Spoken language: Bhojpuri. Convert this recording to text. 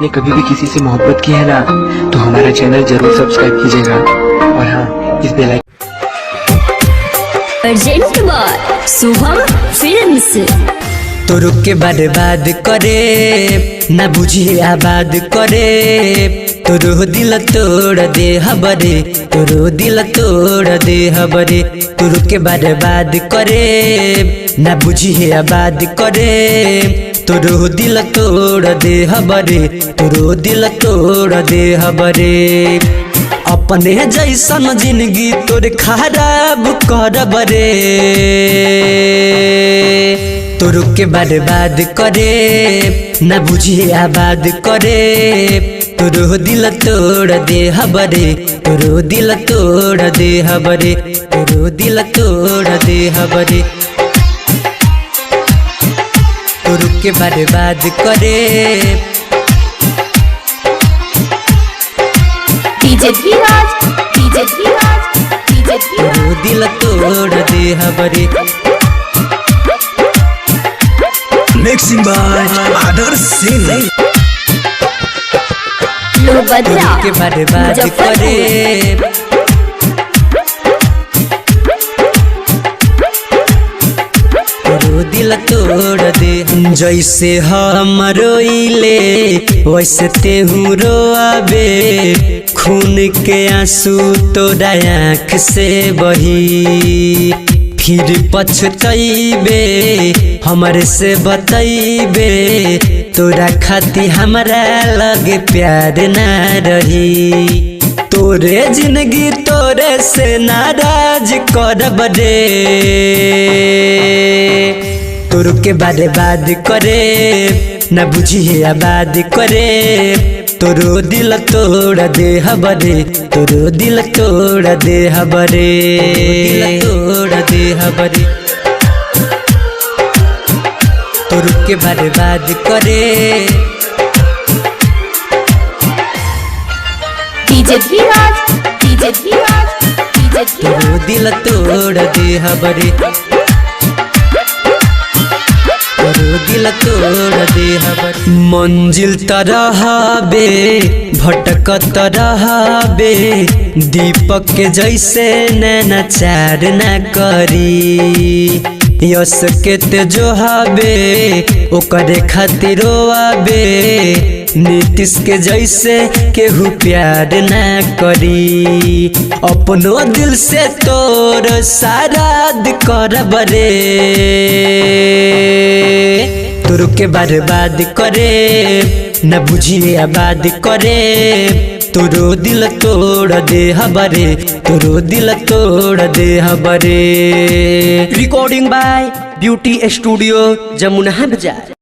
ने कभी भी किसी से मोहब्बत की है ना, तो हमारा चैनल जरूर सब्सक्राइब कीजिएगा। और हाँ, इस बेल अर्जेंट बार शुभम फिल्म्स। तो रुक के बर्बाद करे न बुझे आबाद करे, तोरो दिल तोड़ दे हबरे, तोरो दिल तोड़ दे हबरे। तो रुक के बर्बाद करे न बुझे आबाद करे, तोरो दिल तोड़ दे हबरे, तोरो दिल तोड़ दे हबरे। अपने जैसन जिंदगी तोर खराब कर बरे, तो रुक के बर्बाद करे न बुझे आबाद करे, तोरो दिल तोड़ दे हबरे, तोरो दिल तोड़ दे हबरे, तोरो दिल तोड़ दे हबरे। तो रुक के बर्बाद करे DJ Dhiraj, DJ Dhiraj, DJ Dhiraj. तोरो दिल तोड़ दे हबरे। Mixing by Adarsh Singh. लोहभद्रा के बर्बाद करे, तोरो दिल तोड़ दे। जैसे हम रोइले वैसे तेहू रोआबे, खून के आंसू तोरा आँख से बही। फिर पछतैबे हमरे से बतैबे, तोरा खाती हमरा लगे प्यार ना रही। तोरे जिंदगी तोरे से नाराज करब रे, तोर के बर्बाद करे न बुझिए आबाद करे, तोरो दिल तोड़ दे हबरे, तोरो दिल तोड़ दे हबरे, दिल तोड़ दे हबरे। तोर के बर्बाद करे DJ Dhiraj, DJ Dhiraj, DJ Dhiraj. तोरो दिल तोड़ दे हबरे, तोरो दिल तोड़ दे हबरे। मंजिल तरहबे भटकत रहबे, दीपक के जैसे नैना चार न करी। यश के तेजो हबे ओकरे खातिर आबे, नीतीश के जैसे केहू प्यार न करी। अपनो दिल से तोर साराद करब रे, तोर के बर्बाद करे न बुझिए आबाद करे, तोरो दिल तोड़ दे हबरे, तोरो दिल तोड़ दे हबरे। Recording by beauty studio Jamuna बाजार।